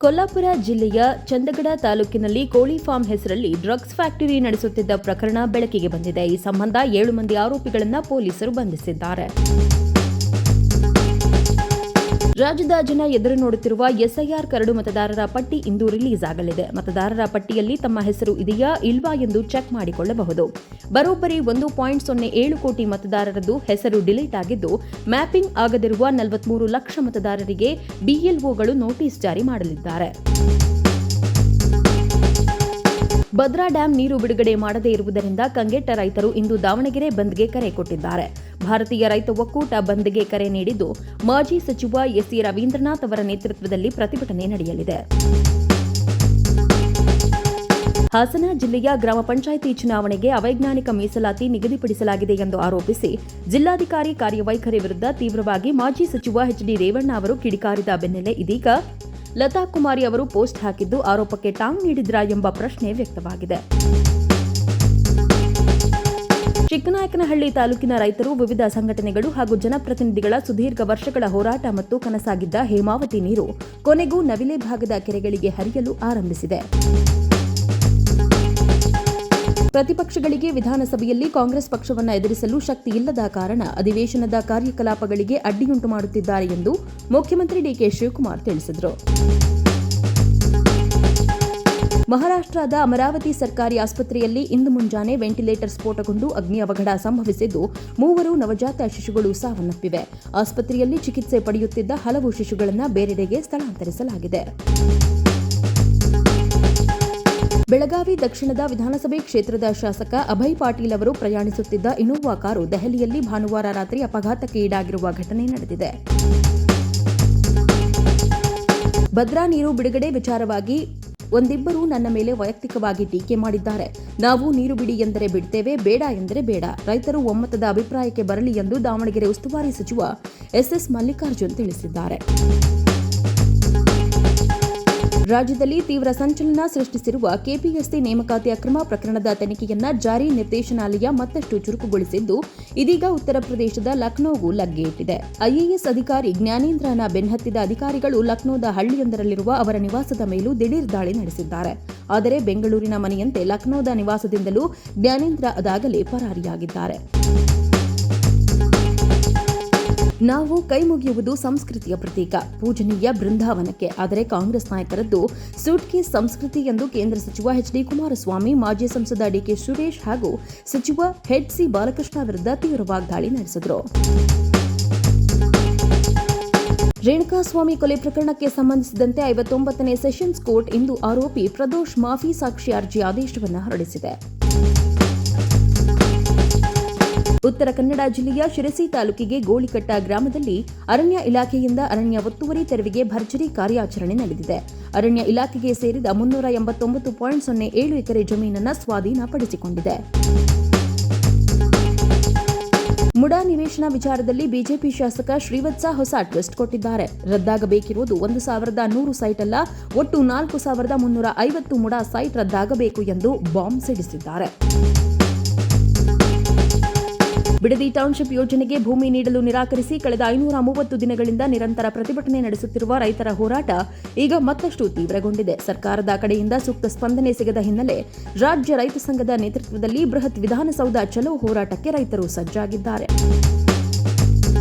ಕೊಲ್ಲಾಪುರ ಜಿಲ್ಲೆಯ ಚಂದಗಡ ತಾಲೂಕಿನಲ್ಲಿ ಕೋಳಿ ಫಾರ್ಮ್ ಹೆಸರಲ್ಲಿ ಡ್ರಗ್ಸ್ ಫ್ಯಾಕ್ಟರಿ ನಡೆಸುತ್ತಿದ್ದ ಪ್ರಕರಣ ಬೆಳಕಿಗೆ ಬಂದಿದೆ. ಈ ಸಂಬಂಧ 7 ಮಂದಿ ಆರೋಪಿಗಳನ್ನು ಪೊಲೀಸರು ಬಂಧಿಸಿದ್ದಾರೆ. ರಾಜ್ಯದ ಜನ ಎದುರು ನೋಡುತ್ತಿರುವ ಎಸ್ಐಆರ್ ಕರಡು ಮತದಾರರ ಪಟ್ಟಿ ಇಂದು ರಿಲೀಸ್ ಆಗಲಿದೆ. ಮತದಾರರ ಪಟ್ಟಿಯಲ್ಲಿ ತಮ್ಮ ಹೆಸರು ಇದೆಯಾ ಇಲ್ವಾ ಎಂದು ಚೆಕ್ ಮಾಡಿಕೊಳ್ಳಬಹುದು. ಬರೋಬ್ಬರಿ 1.07 ಕೋಟಿ ಮತದಾರರದ್ದು ಹೆಸರು ಡಿಲೀಟ್ ಆಗಿದ್ದು, ಮ್ಯಾಪಿಂಗ್ ಆಗದಿರುವ 43 ಲಕ್ಷ ಮತದಾರರಿಗೆ ಬಿಎಲ್ಒಗಳು ನೋಟಿಸ್ ಜಾರಿ ಮಾಡಲಿದ್ದಾರೆ. ಭದ್ರಾ ಡ್ಯಾಂ ನೀರು ಬಿಡುಗಡೆ ಮಾಡದೇ ಇರುವುದರಿಂದ ಕಂಗೆಟ್ಟ ರೈತರು ಇಂದು ದಾವಣಗೆರೆ ಬಂದ್ಗೆ ಕರೆ ಕೊಟ್ಟಿದ್ದಾರೆ. ಭಾರತೀಯ ರೈತ ಒಕ್ಕೂಟ ಬಂದ್ಗೆ ಕರೆ ನೀಡಿದ್ದು, ಮಾಜಿ ಸಚಿವ ಎಸ್ಸಿ ರವೀಂದ್ರನಾಥ್ ಅವರ ನೇತೃತ್ವದಲ್ಲಿ ಪ್ರತಿಭಟನೆ ನಡೆಯಲಿದೆ. ಹಾಸನ ಜಿಲ್ಲೆಯ ಗ್ರಾಮ ಪಂಚಾಯಿತಿ ಚುನಾವಣೆಗೆ ಅವೈಜ್ಞಾನಿಕ ಮೀಸಲಾತಿ ನಿಗದಿಪಡಿಸಲಾಗಿದೆ ಎಂದು ಆರೋಪಿಸಿ ಜಿಲ್ಲಾಧಿಕಾರಿ ಕಾರ್ಯವೈಖರಿ ವಿರುದ್ಧ ತೀವ್ರವಾಗಿ ಮಾಜಿ ಸಚಿವ ಎಚ್ಡಿ ರೇವಣ್ಣ ಅವರು ಕಿಡಿಕಾರಿದ ಬೆನ್ನಲ್ಲೇ ಇದೀಗ ಲತಾ ಕುಮಾರಿ ಅವರು ಪೋಸ್ಟ್ ಹಾಕಿದ್ದು ಆರೋಪಕ್ಕೆ ಟಾಂಗ್ ನೀಡಿದ್ರಾ ಎಂಬ ಪ್ರಶ್ನೆ ವ್ಯಕ್ತವಾಗಿದೆ. ಚಿಕ್ಕನಾಯಕನಹಳ್ಳಿ ತಾಲೂಕಿನ ರೈತರು, ವಿವಿಧ ಸಂಘಟನೆಗಳು ಹಾಗೂ ಜನಪ್ರತಿನಿಧಿಗಳ ಸುದೀರ್ಘ ವರ್ಷಗಳ ಹೋರಾಟ ಮತ್ತು ಕನಸಾಗಿದ್ದ ಹೇಮಾವತಿ ನೀರು ಕೊನೆಗೂ ನವಿಲೆ ಭಾಗದ ಕೆರೆಗಳಿಗೆ ಹರಿಯಲು ಆರಂಭಿಸಿದೆ. ಪ್ರತಿಪಕ್ಷಗಳಿಗೆ ವಿಧಾನಸಭೆಯಲ್ಲಿ ಕಾಂಗ್ರೆಸ್ ಪಕ್ಷವನ್ನು ಎದುರಿಸಲು ಶಕ್ತಿ ಇಲ್ಲದ ಕಾರಣ ಅಧಿವೇಶನದ ಕಾರ್ಯಕಲಾಪಗಳಿಗೆ ಅಡ್ಡಿಯುಂಟು ಮಾಡುತ್ತಿದ್ದಾರೆ ಎಂದು ಮುಖ್ಯಮಂತ್ರಿ ಡಿಕೆ ಶಿವಕುಮಾರ್ ತಿಳಿಸಿದರು. ಮಹಾರಾಷ್ಟ್ರದ ಅಮರಾವತಿ ಸರ್ಕಾರಿ ಆಸ್ಪತ್ರೆಯಲ್ಲಿ ಇಂದು ಮುಂಜಾನೆ ವೆಂಟಿಲೇಟರ್ ಸ್ಫೋಟಗೊಂಡು ಅಗ್ನಿ ಅವಘಡ ಸಂಭವಿಸಿದ್ದು 3 ನವಜಾತ ಶಿಶುಗಳು ಸಾವನ್ನಪ್ಪಿವೆ. ಆಸ್ಪತ್ರೆಯಲ್ಲಿ ಚಿಕಿತ್ಸೆ ಪಡೆಯುತ್ತಿದ್ದ ಹಲವು ಶಿಶುಗಳನ್ನು ಬೇರೆಡೆಗೆ ಸ್ಥಳಾಂತರಿಸಲಾಗಿದೆ. ಬೆಳಗಾವಿ ದಕ್ಷಿಣದ ವಿಧಾನಸಭೆ ಕ್ಷೇತ್ರದ ಶಾಸಕ ಅಭಯ್ ಪಾಟೀಲ್ ಅವರು ಪ್ರಯಾಣಿಸುತ್ತಿದ್ದ ಇನೋವಾ ಕಾರು ದೆಹಲಿಯಲ್ಲಿ ಭಾನುವಾರ ರಾತ್ರಿ ಅಪಘಾತಕ್ಕೆ ಈಡಾಗಿರುವ ಘಟನೆ ನಡೆದಿದೆ. ಭದ್ರಾ ನೀರು ಬಿಡುಗಡೆ ವಿಚಾರವಾಗಿ ಒಂದಿಬ್ಬರು ನನ್ನ ಮೇಲೆ ವೈಯಕ್ತಿಕವಾಗಿ ಟೀಕೆ ಮಾಡಿದ್ದಾರೆ. ನಾವು ನೀರು ಬಿಡಿ ಎಂದರೆ ಬಿಡ್ತೇವೆ, ಬೇಡ ಎಂದರೆ ಬೇಡ. ರೈತರು ಒಮ್ಮತದ ಅಭಿಪ್ರಾಯಕ್ಕೆ ಬರಲಿ ಎಂದು ದಾವಣಗೆರೆ ಉಸ್ತುವಾರಿ ಸಚಿವ ಎಸ್ಎಸ್ ಮಲ್ಲಿಕಾರ್ಜುನ್ ತಿಳಿಸಿದ್ದಾರೆ. ರಾಜ್ಯದಲ್ಲಿ ತೀವ್ರ ಸಂಚಲನ ಸೃಷ್ಟಿಸಿರುವ ಕೆಪಿಎಸ್ಸಿ ನೇಮಕಾತಿ ಅಕ್ರಮ ಪ್ರಕರಣದ ತನಿಖೆಯನ್ನ ಜಾರಿ ನಿರ್ದೇಶನಾಲಯ ಮತ್ತಷ್ಟು ಚುರುಕುಗೊಳಿಸಿದ್ದು, ಇದೀಗ ಉತ್ತರ ಪ್ರದೇಶದ ಲಕ್ನೋಗೂ ಲಗ್ಗೆ ಇಟ್ಟಿದೆ. ಐಎಎಸ್ ಅಧಿಕಾರಿ ಜ್ಞಾನೇಂದ್ರನ ಬೆನ್ನಹತ್ತಿದ ಅಧಿಕಾರಿಗಳು ಲಕ್ನೋದ ಹಳ್ಳಿಯೊಂದರಲ್ಲಿರುವ ಅವರ ನಿವಾಸದ ಮೇಲೂ ದಿಢೀರ್ ದಾಳಿ ನಡೆಸಿದ್ದಾರೆ. ಆದರೆ ಬೆಂಗಳೂರಿನ ಮನೆಯಂತೆ ಲಕ್ನೋದ ನಿವಾಸದಿಂದಲೂ ಜ್ಞಾನೇಂದ್ರ ಅದಾಗಲೇ ಪರಾರಿಯಾಗಿದ್ದಾರೆ. ನಾವು ಕೈ ಮುಗಿಯುವುದು ಸಂಸ್ಕೃತಿಯ ಪ್ರತೀಕ, ಪೂಜನೀಯ ಬೃಂದಾವನಕ್ಕೆ. ಆದರೆ ಕಾಂಗ್ರೆಸ್ ನಾಯಕರದ್ದು ಸೂಟ್ಕೇಸ್ ಸಂಸ್ಕೃತಿ ಎಂದು ಕೇಂದ್ರ ಸಚಿವ ಎಚ್ಡಿ ಕುಮಾರಸ್ವಾಮಿ, ಮಾಜಿ ಸಂಸದ ಡಿಕೆ ಸುರೇಶ್ ಹಾಗೂ ಸಚಿವ ಎಚ್.ಸಿ. ಬಾಲಕೃಷ್ಣ ವಿರುದ್ಧ ತೀವ್ರ ವಾಗ್ದಾಳಿ ನಡೆಸಿದರು. ರೇಣುಕಾಸ್ವಾಮಿ ಕೊಲೆ ಪ್ರಕರಣಕ್ಕೆ ಸಂಬಂಧಿಸಿದಂತೆ 59ನೇ ಸೆಷನ್ಸ್ ಕೋರ್ಟ್ ಇಂದು ಆರೋಪಿ ಪ್ರದೋಷ್ ಮಾಫಿ ಸಾಕ್ಷಿ ಅರ್ಜಿ ಆದೇಶವನ್ನು ಹೊರಡಿಸಿದೆ. ಉತ್ತರ ಕನ್ನಡ ಜಿಲ್ಲೆಯ ಶಿರಸಿ ತಾಲೂಕಿಗೆ ಗೋಳಿಕಟ್ಟ ಗ್ರಾಮದಲ್ಲಿ ಅರಣ್ಯ ಇಲಾಖೆಯಿಂದ ಅರಣ್ಯ ಒತ್ತುವರಿ ತೆರವಿಗೆ ಭರ್ಜರಿ ಕಾರ್ಯಾಚರಣೆ ನಡೆದಿದೆ. ಅರಣ್ಯ ಇಲಾಖೆಗೆ ಸೇರಿದ 389.07 ಎಕರೆ ಜಮೀನನ್ನು ಸ್ವಾಧೀನಪಡಿಸಿಕೊಂಡಿದೆ. ಮುಡಾ ನಿವೇಶನ ವಿಚಾರದಲ್ಲಿ ಬಿಜೆಪಿ ಶಾಸಕ ಶ್ರೀವತ್ಸ ಹೊಸ ಟ್ವಿಸ್ಟ್ ಕೊಟ್ಟಿದ್ದಾರೆ. ರದ್ದಾಗಬೇಕಿರುವುದು 1,100 ಸೈಟ್ ಅಲ್ಲ, ಒಟ್ಟು 4,350 ಮುಡಾ ಸೈಟ್ ರದ್ದಾಗಬೇಕು ಎಂದು ಬಾಂಬ್ ಸಿಡಿಸಿದ್ದಾರೆ. ಬಿಡದಿ ಟೌನ್ಶಿಪ್ ಯೋಜನೆಗೆ ಭೂಮಿ ನೀಡಲು ನಿರಾಕರಿಸಿ ಕಳೆದ 530 ದಿನಗಳಿಂದ ನಿರಂತರ ಪ್ರತಿಭಟನೆ ನಡೆಸುತ್ತಿರುವ ರೈತರ ಹೋರಾಟ ಈಗ ಮತ್ತಷ್ಟು ತೀವ್ರಗೊಂಡಿದೆ. ಸರ್ಕಾರದ ಕಡೆಯಿಂದ ಸೂಕ್ತ ಸ್ಪಂದನೆ ಸಿಗದ ಹಿನ್ನೆಲೆ ರಾಜ್ಯ ರೈತ ಸಂಘದ ನೇತೃತ್ವದಲ್ಲಿ ಬೃಹತ್ ವಿಧಾನಸೌಧ ಚಲೋ ಹೋರಾಟಕ್ಕೆ ರೈತರು ಸಜ್ಜಾಗಿದ್ದಾರೆ.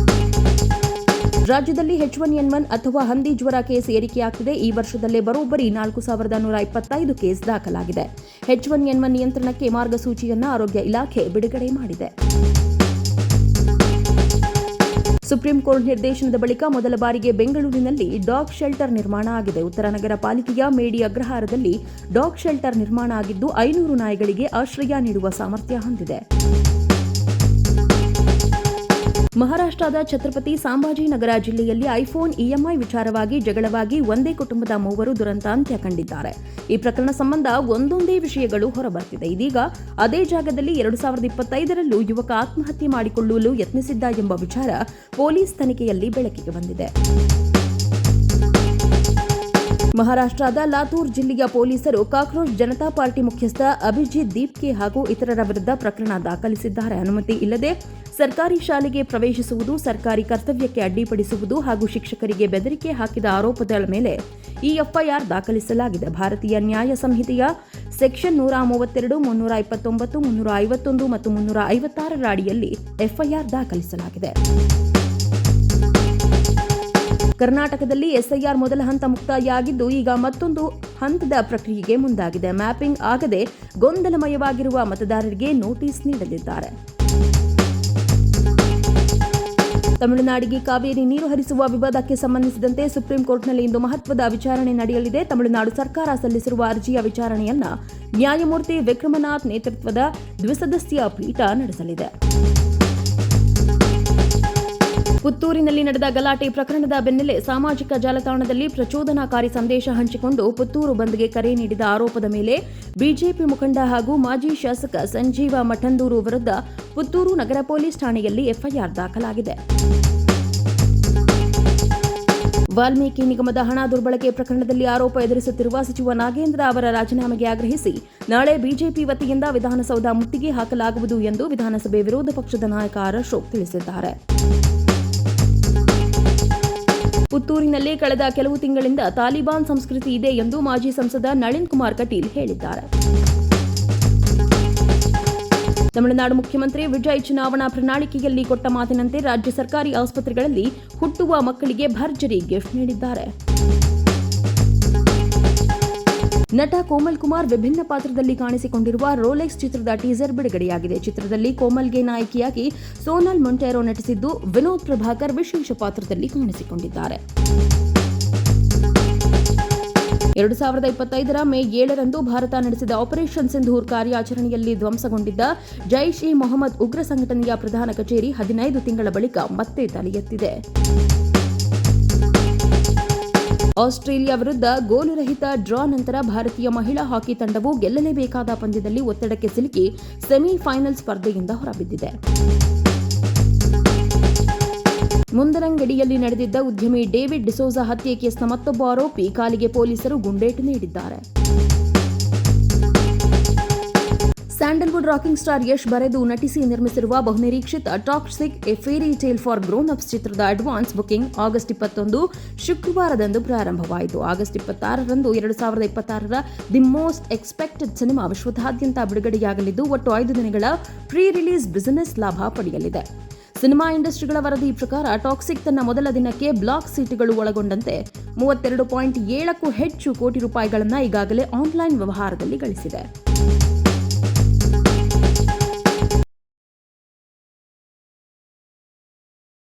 ರಾಜ್ಯದಲ್ಲಿ H1N1 ಅಥವಾ ಹಂದಿ ಜ್ವರ ಕೇಸ್ ಏರಿಕೆಯಾಗ್ತಿದೆ. ಈ ವರ್ಷದಲ್ಲೇ ಬರೋಬ್ಬರಿ 4,125 ಕೇಸ್ ದಾಖಲಾಗಿದೆ. H1N1 ನಿಯಂತ್ರಣಕ್ಕೆ ಮಾರ್ಗಸೂಚಿಯನ್ನು ಆರೋಗ್ಯ ಇಲಾಖೆ ಬಿಡುಗಡೆ ಮಾಡಿದೆ. ಸುಪ್ರೀಂ ಕೋರ್ಟ್ ನಿರ್ದೇಶನದ ಬಳಿಕ ಮೊದಲ ಬಾರಿಗೆ ಬೆಂಗಳೂರಿನಲ್ಲಿ ಡಾಗ್ ಶೆಲ್ಟರ್ ನಿರ್ಮಾಣ ಆಗಿದೆ. ಉತ್ತರ ನಗರ ಪಾಲಿಕೆಯ ಮೇಡಿ ಅಗ್ರಹಾರದಲ್ಲಿ ಡಾಗ್ ಶೆಲ್ಟರ್ ನಿರ್ಮಾಣ ಆಗಿದ್ದು 500 ನಾಯಿಗಳಿಗೆ ಆಶ್ರಯ ನೀಡುವ ಸಾಮರ್ಥ್ಯ ಹೊಂದಿದೆ. ಮಹಾರಾಷ್ಟ್ರದ ಛತ್ರಪತಿ ಸಂಭಾಜಿನಗರ ಜಿಲ್ಲೆಯಲ್ಲಿ ಐಫೋನ್ ಇಎಂಐ ವಿಚಾರವಾಗಿ ಜಗಳವಾಗಿ ಒಂದೇ ಕುಟುಂಬದ 3 ದುರಂತ ಅಂತ್ಯ ಕಂಡಿದ್ದಾರೆ. ಈ ಪ್ರಕರಣ ಸಂಬಂಧ ಒಂದೊಂದೇ ವಿಷಯಗಳು ಹೊರಬರ್ತಿದೆ. ಇದೀಗ ಅದೇ ಜಾಗದಲ್ಲಿ 2025ರಲ್ಲೂ ಯುವಕ ಆತ್ಮಹತ್ಯೆ ಮಾಡಿಕೊಳ್ಳಲು ಯತ್ನಿಸಿದ್ದ ಎಂಬ ವಿಚಾರ ಪೊಲೀಸ್ ತನಿಖೆಯಲ್ಲಿ ಬೆಳಕಿಗೆ ಬಂದಿದೆ. ಮಹಾರಾಷ್ಟ್ರದ ಲಾತೂರ್ ಜಿಲ್ಲೆಯ ಪೊಲೀಸರು ಕಾಕ್ರೋಚ್ ಜನತಾ ಪಾರ್ಟಿ ಮುಖ್ಯಸ್ಥ ಅಭಿಜಿತ್ ದೀಪ್ಕೆ ಹಾಗೂ ಇತರರ ವಿರುದ್ಧ ಪ್ರಕರಣ ದಾಖಲಿಸಿದ್ದಾರೆ. ಅನುಮತಿ ಇಲ್ಲದೆ ಸರ್ಕಾರಿ ಶಾಲೆಗೆ ಪ್ರವೇಶಿಸುವುದು, ಸರ್ಕಾರಿ ಕರ್ತವ್ಯಕ್ಕೆ ಅಡ್ಡಿಪಡಿಸುವುದು ಹಾಗೂ ಶಿಕ್ಷಕರಿಗೆ ಬೆದರಿಕೆ ಹಾಕಿದ ಆರೋಪದ ಮೇಲೆ ಈ ಎಫ್ಐಆರ್ ದಾಖಲಿಸಲಾಗಿದೆ. ಭಾರತೀಯ ನ್ಯಾಯ ಸಂಹಿತೆಯ ಸೆಕ್ಷನ್ 132, 329, 351 ಮತ್ತು 356ರ ಅಡಿಯಲ್ಲಿ ಎಫ್ಐಆರ್ ದಾಖಲಿಸಲಾಗಿದೆ. ಕರ್ನಾಟಕದಲ್ಲಿ ಎಸ್ಐಆರ್ ಮೊದಲ ಹಂತ ಮುಕ್ತಾಯವಾಗಿದ್ದು ಈಗ ಮತ್ತೊಂದು ಹಂತದ ಪ್ರಕ್ರಿಯೆಗೆ ಮುಂದಾಗಿದೆ. ಮ್ಯಾಪಿಂಗ್ ಆಗದೆ ಗೊಂದಲಮಯವಾಗಿರುವ ಮತದಾರರಿಗೆ ನೋಟಿಸ್ ನೀಡಲಿದ್ದಾರೆ. ತಮಿಳುನಾಡಿಗೆ ಕಾವೇರಿ ನೀರು ಹರಿಸುವ ವಿವಾದಕ್ಕೆ ಸಂಬಂಧಿಸಿದಂತೆ ಸುಪ್ರೀಂ ಕೋರ್ಟ್ನಲ್ಲಿ ಇಂದು ಮಹತ್ವದ ವಿಚಾರಣೆ ನಡೆಯಲಿದೆ. ತಮಿಳುನಾಡು ಸರ್ಕಾರ ಸಲ್ಲಿಸಿರುವ ಅರ್ಜಿಯ ವಿಚಾರಣೆಯನ್ನ ನ್ಯಾಯಮೂರ್ತಿ ವಿಕ್ರಮನಾಥ್ ನೇತೃತ್ವದ ದ್ವಿಸದಸ್ಯ ಪೀಠ ನಡೆಸಲಿದೆ. ಪುತ್ತೂರಿನಲ್ಲಿ ನಡೆದ ಗಲಾಟೆ ಪ್ರಕರಣದ ಬೆನ್ನಲ್ಲೇ ಸಾಮಾಜಿಕ ಜಾಲತಾಣದಲ್ಲಿ ಪ್ರಚೋದನಾಕಾರಿ ಸಂದೇಶ ಹಂಚಿಕೊಂಡು ಪುತ್ತೂರು ಬಂದ್ಗೆ ಕರೆ ನೀಡಿದ ಆರೋಪದ ಮೇಲೆ ಬಿಜೆಪಿ ಮುಖಂಡ ಹಾಗೂ ಮಾಜಿ ಶಾಸಕ ಸಂಜೀವ ಮಠಂದೂರು ವಿರುದ್ಧ ಪುತ್ತೂರು ನಗರ ಪೊಲೀಸ್ ಠಾಣೆಯಲ್ಲಿ ಎಫ್ಐಆರ್ ದಾಖಲಾಗಿದೆ. ವಾಲ್ಮೀಕಿ ನಿಗಮದ ಹಣ ದುರ್ಬಳಕೆ ಪ್ರಕರಣದಲ್ಲಿ ಆರೋಪ ಎದುರಿಸುತ್ತಿರುವ ಸಚಿವ ನಾಗೇಂದ್ರ ಅವರ ರಾಜೀನಾಮೆಗೆ ಆಗ್ರಹಿಸಿ ನಾಳೆ ಬಿಜೆಪಿ ವತಿಯಿಂದ ವಿಧಾನಸೌಧ ಮುತ್ತಿಗೆ ಹಾಕಲಾಗುವುದು ಎಂದು ವಿಧಾನಸಭೆ ವಿರೋಧ ಪಕ್ಷದ ನಾಯಕ ಆರ್ ಅಶೋಕ್ ತಿಳಿಸಿದ್ದಾರೆ. ಪುತ್ತೂರಿನಲ್ಲಿ ಕಳೆದ ಕೆಲವು ತಿಂಗಳಿಂದ ತಾಲಿಬಾನ್ ಸಂಸ್ಕೃತಿ ಇದೆ ಎಂದು ಮಾಜಿ ಸಂಸದ ನಳಿನ್ ಕುಮಾರ್ ಕಟೀಲ್ ಹೇಳಿದ್ದಾರೆ. ತಮಿಳುನಾಡು ಮುಖ್ಯಮಂತ್ರಿ ವಿಜಯ್ ಚುನಾವಣಾ ಪ್ರಣಾಳಿಕೆಯಲ್ಲಿ ಕೊಟ್ಟ ಮಾತಿನಂತೆ ರಾಜ್ಯ ಸರ್ಕಾರಿ ಆಸ್ಪತ್ರೆಗಳಲ್ಲಿ ಹುಟ್ಟುವ ಮಕ್ಕಳಿಗೆ ಭರ್ಜರಿ ಗಿಫ್ಟ್ ನೀಡಿದ್ದಾರೆ. ನಟ ಕೋಮಲ್ ಕುಮಾರ್ ವಿಭಿನ್ನ ಪಾತ್ರದಲ್ಲಿ ಕಾಣಿಸಿಕೊಂಡಿರುವ ರೋಲೆಕ್ಸ್ ಚಿತ್ರದ ಟೀಸರ್ ಬಿಡುಗಡೆಯಾಗಿದೆ. ಚಿತ್ರದಲ್ಲಿ ಕೋಮಲ್ಗೆ ನಾಯಕಿಯಾಗಿ ಸೋನಲ್ ಮೊಂಟೇರೊ ನಟಿಸಿದ್ದು, ವಿನೋದ್ ಪ್ರಭಾಕರ್ ವಿಶೇಷ ಪಾತ್ರದಲ್ಲಿ ಕಾಣಿಸಿಕೊಂಡಿದ್ದಾರೆ. 2025ರ ಮೇ 7ರಂದು ಭಾರತ ನಡೆಸಿದ ಆಪರೇಷನ್ ಸಿಂಧೂರ್ ಕಾರ್ಯಾಚರಣೆಯಲ್ಲಿ ಧ್ವಂಸಗೊಂಡಿದ್ದ ಜೈಷ್ ಇ ಮೊಹಮ್ಮದ್ ಉಗ್ರ ಸಂಘಟನೆಯ ಪ್ರಧಾನ ಕಚೇರಿ 15 ತಿಂಗಳ ಬಳಿಕ ಮತ್ತೆ ತಲೆ ಎತ್ತಿದೆ. ಆಸ್ಟ್ರೇಲಿಯಾ ವಿರುದ್ಧ ಗೋಲುರಹಿತ ಡ್ರಾ ನಂತರ ಭಾರತೀಯ ಮಹಿಳಾ ಹಾಕಿ ತಂಡವು ಗೆಲ್ಲಲೇಬೇಕಾದ ಪಂದ್ಯದಲ್ಲಿ ಒತ್ತಡಕ್ಕೆ ಸಿಲುಕಿ ಸೆಮಿಫೈನಲ್ ಸ್ಪರ್ಧೆಯಿಂದ ಹೊರಬಿದ್ದಿದೆ. ಮುಂದರಂಗಡಿಯಲ್ಲಿ ನಡೆದಿದ್ದ ಉದ್ಯಮಿ ಡೇವಿಡ್ ಡಿಸೋಜಾ ಹತ್ಯೆ ಕೇಸ್ನ ಮತ್ತೊಬ್ಬ ಆರೋಪಿ ಕಾಲಿಗೆ ಪೊಲೀಸರು ಗುಂಡೇಟು ನೀಡಿದ್ದಾರೆ. ಸ್ಯಾಂಡಲ್ವುಡ್ ರಾಕಿಂಗ್ ಸ್ಟಾರ್ ಯಶ್ ಬರೆದು ನಟಿಸಿ ನಿರ್ಮಿಸಿರುವ ಬಹುನಿರೀಕ್ಷಿತ Toxic A Fairy Tale for Grown Ups ಚಿತ್ರದ ಅಡ್ವಾನ್ಸ್ ಬುಕಿಂಗ್ ಆಗಸ್ಟ್ 21 ಶುಕ್ರವಾರದಂದು ಪ್ರಾರಂಭವಾಯಿತು. ಆಗಸ್ಟ್ 26ರಂದು 2026ರ ದಿ ಮೋಸ್ಟ್ ಎಕ್ಸ್ಪೆಕ್ಟೆಡ್ ಸಿನಿಮಾ ವಿಶ್ವದಾದ್ಯಂತ ಬಿಡುಗಡೆಯಾಗಲಿದ್ದು ಒಟ್ಟು 5 ದಿನಗಳ ಪ್ರೀ ರಿಲೀಸ್ ಬಿಸಿನೆಸ್ ಲಾಭ ಪಡೆಯಲಿದೆ. ಸಿನಿಮಾ ಇಂಡಸ್ಟ್ರಿಗಳ ವರದಿ ಪ್ರಕಾರ ಟಾಕ್ಸಿಕ್ ತನ್ನ ಮೊದಲ ದಿನಕ್ಕೆ ಬ್ಲಾಕ್ ಸೀಟುಗಳು ಒಳಗೊಂಡಂತೆ 32.7ಕ್ಕೂ ಹೆಚ್ಚು ಕೋಟಿ ರೂಪಾಯಿಗಳನ್ನು ಈಗಾಗಲೇ ಆನ್ಲೈನ್ ವ್ಯವಹಾರದಲ್ಲಿ ಗಳಿಸಿದೆ.